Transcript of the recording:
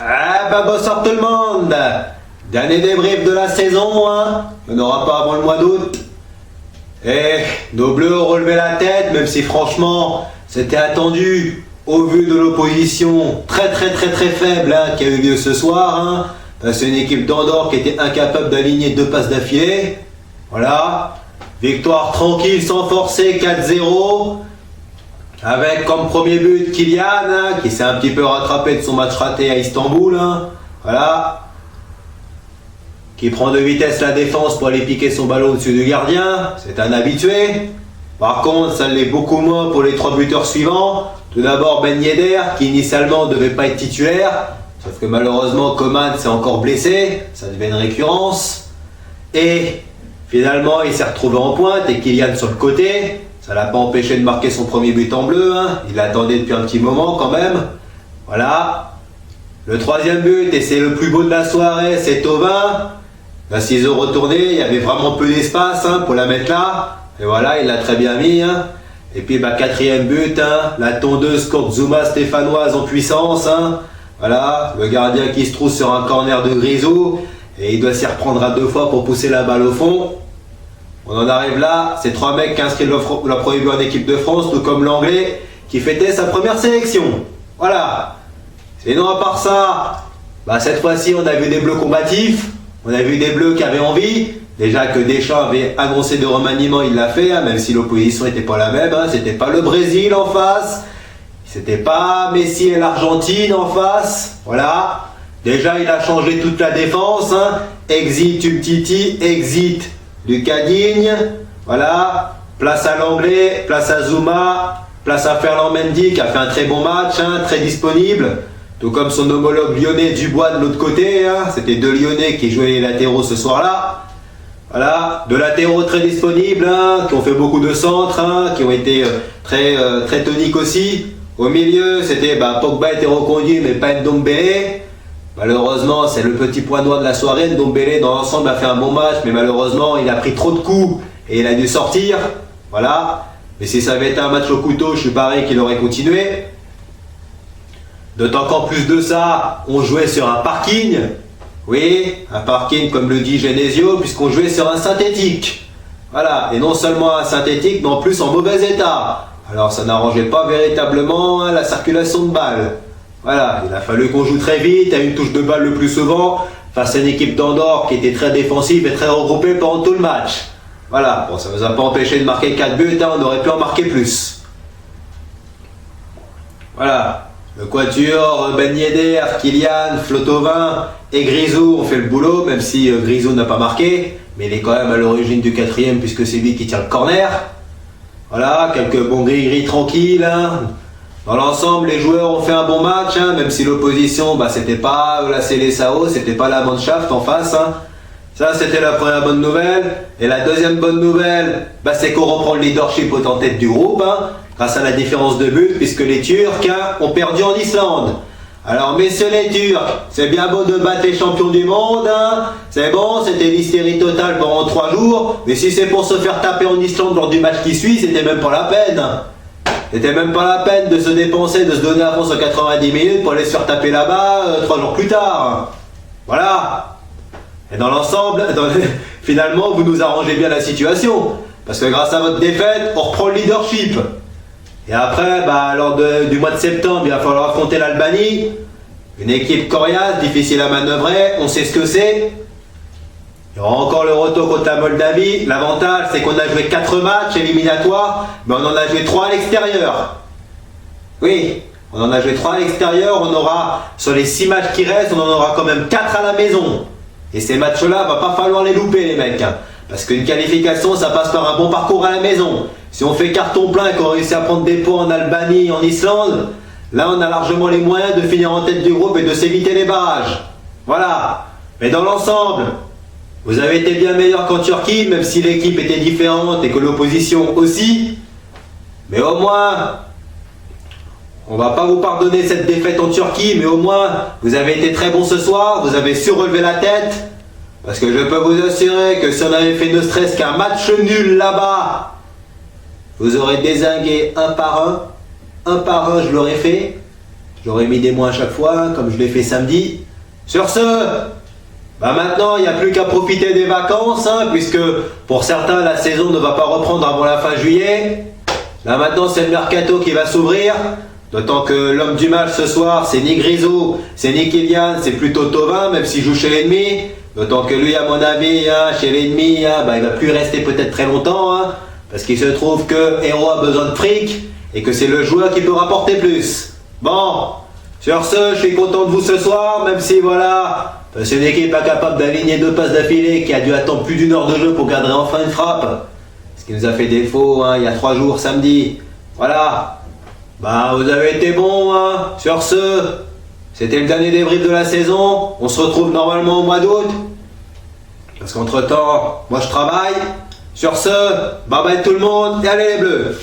Ah bah bonsoir tout le monde. Dernier débrief de la saison, hein. On n'aura pas avant le mois d'août. Eh, nos bleus ont relevé la tête, même si franchement, c'était attendu au vu de l'opposition très faible qui a eu lieu ce soir. Hein. C'est une équipe d'Andorre qui était incapable d'aligner 2 passes d'affilée. Voilà. Victoire tranquille, sans forcer, 4-0. Avec comme premier but Kylian, hein, qui s'est un petit peu rattrapé de son match raté à Istanbul. Hein. Voilà. Qui prend de vitesse la défense pour aller piquer son ballon au-dessus du gardien. C'est un habitué. Par contre, ça l'est beaucoup moins pour les 3 buteurs suivants. Tout d'abord Ben Yedder, qui initialement ne devait pas être titulaire. Sauf que malheureusement, Coman s'est encore blessé. Ça devient une récurrence. Et finalement, il s'est retrouvé en pointe et Kylian sur le côté. Ça l'a pas empêché de marquer son premier but en bleu. Hein. Il l'attendait depuis un petit moment quand même. Voilà. Le 3e but, et c'est le plus beau de la soirée, c'est Thauvin. La ciseau retournée, il y avait vraiment peu d'espace pour la mettre là. Et voilà, il l'a très bien mis. Hein. Et puis 4e but, la tondeuse Kurzuma stéphanoise en puissance. Voilà, le gardien qui se trouve sur un corner de Grisou. Et il doit s'y reprendre à 2 fois pour pousser la balle au fond. On en arrive là, c'est 3 mecs qui inscrivent leur premier but en équipe de France, tout comme l'anglais qui fêtait sa première sélection. Voilà. Sinon à part ça, cette fois-ci on a vu des bleus combatifs. On a vu des bleus qui avaient envie. Déjà que Deschamps avait annoncé de remaniement, il l'a fait, même si l'opposition n'était pas la même. C'était pas le Brésil en face. C'était pas Messi et l'Argentine en face. Voilà. Déjà, il a changé toute la défense. Exit Umtiti, exit Lucas Digne. Voilà. Place à l'anglais, place à Zouma, place à Ferland Mendy qui a fait un très bon match, très disponible. Tout comme son homologue lyonnais Dubois de l'autre côté. C'était 2 Lyonnais qui jouaient les latéraux ce soir-là. Voilà, 2 latéraux très disponibles, qui ont fait beaucoup de centres, qui ont été très toniques aussi. Au milieu, c'était Pogba était reconduit, mais pas Ndombele. Malheureusement, c'est le petit point noir de la soirée. Ndombele, dans l'ensemble, a fait un bon match, mais malheureusement, il a pris trop de coups et il a dû sortir. Voilà. Mais si ça avait été un match au couteau, je suis pareil qu'il aurait continué. D'autant qu'en plus de ça, on jouait sur un parking. Oui, un parking comme le dit Genesio, puisqu'on jouait sur un synthétique. Voilà, et non seulement un synthétique, mais en plus en mauvais état. Alors ça n'arrangeait pas véritablement la circulation de balles. Voilà, il a fallu qu'on joue très vite, à une touche de balle le plus souvent, face à une équipe d'Andorre qui était très défensive et très regroupée pendant tout le match. Voilà, bon, ça ne nous a pas empêché de marquer 4 buts, on aurait pu en marquer plus. Voilà. Le quatuor, Ben Yedder, Kylian, Thauvin et Grisou ont fait le boulot, même si Grisou n'a pas marqué, mais il est quand même à l'origine du 4e puisque c'est lui qui tient le corner. Voilà, quelques bons gris-gris tranquilles. Dans l'ensemble, les joueurs ont fait un bon match, même si l'opposition, c'était pas la Seleção, c'était pas la Mannschaft en face. Ça, c'était la première bonne nouvelle. Et la deuxième bonne nouvelle, c'est qu'on reprend le leadership en tête du groupe, grâce à la différence de but, puisque les Turcs ont perdu en Islande. Alors, messieurs les Turcs, c'est bien beau de battre les champions du monde, c'est bon, c'était l'hystérie totale pendant 3 jours, mais si c'est pour se faire taper en Islande lors du match qui suit, c'était même pas la peine. C'était même pas la peine de se dépenser, de se donner à fond sur 90 minutes pour aller se faire taper là-bas 3 jours plus tard. Voilà. Et dans l'ensemble, finalement, vous nous arrangez bien la situation, parce que grâce à votre défaite, on reprend le leadership. Et après, lors du mois de septembre, il va falloir affronter l'Albanie. Une équipe coriace, difficile à manœuvrer, on sait ce que c'est. Il y aura encore le retour contre la Moldavie. L'avantage, c'est qu'on a joué 4 matchs éliminatoires, mais on en a joué 3 à l'extérieur. Oui, on en a joué 3 à l'extérieur, on aura, sur les 6 matchs qui restent, on en aura quand même 4 à la maison. Et ces matchs-là, va pas falloir les louper les mecs. Parce qu'une qualification, ça passe par un bon parcours à la maison. Si on fait carton plein et qu'on réussit à prendre des points en Albanie, en Islande, là on a largement les moyens de finir en tête du groupe et de s'éviter les barrages. Voilà. Mais dans l'ensemble, vous avez été bien meilleur qu'en Turquie, même si l'équipe était différente et que l'opposition aussi. Mais au moins, on va pas vous pardonner cette défaite en Turquie, mais au moins, vous avez été très bon ce soir, vous avez su relever la tête. Parce que je peux vous assurer que si on avait fait ne serait-ce qu'un match nul là-bas, vous aurez dézingué un par un je l'aurais fait. J'aurais mis des mois à chaque fois, hein, comme je l'ai fait samedi. Sur ce, bah maintenant, il n'y a plus qu'à profiter des vacances, hein, puisque pour certains, la saison ne va pas reprendre avant la fin juillet. Là maintenant, c'est le mercato qui va s'ouvrir. D'autant que l'homme du match ce soir, c'est ni Grisou, c'est ni Kylian, c'est plutôt Thauvin, même s'il joue chez l'ennemi. D'autant que lui, à mon avis, hein, chez l'ennemi, hein, bah, il va plus rester peut-être très longtemps, hein, parce qu'il se trouve que Héros a besoin de fric et que c'est le joueur qui peut rapporter plus. Bon, sur ce, je suis content de vous ce soir, même si voilà, c'est une équipe incapable d'aligner 2 passes d'affilée qui a dû attendre plus d'1 heure de jeu pour garder enfin une frappe. Ce qui nous a fait défaut, hein, il y a 3 jours samedi. Voilà. Bah, vous avez été bons, hein. Sur ce, c'était le dernier débrief de la saison. On se retrouve normalement au mois d'août. Parce qu'entre temps, moi je travaille. Sur ce, bye bye tout le monde et allez les Bleus.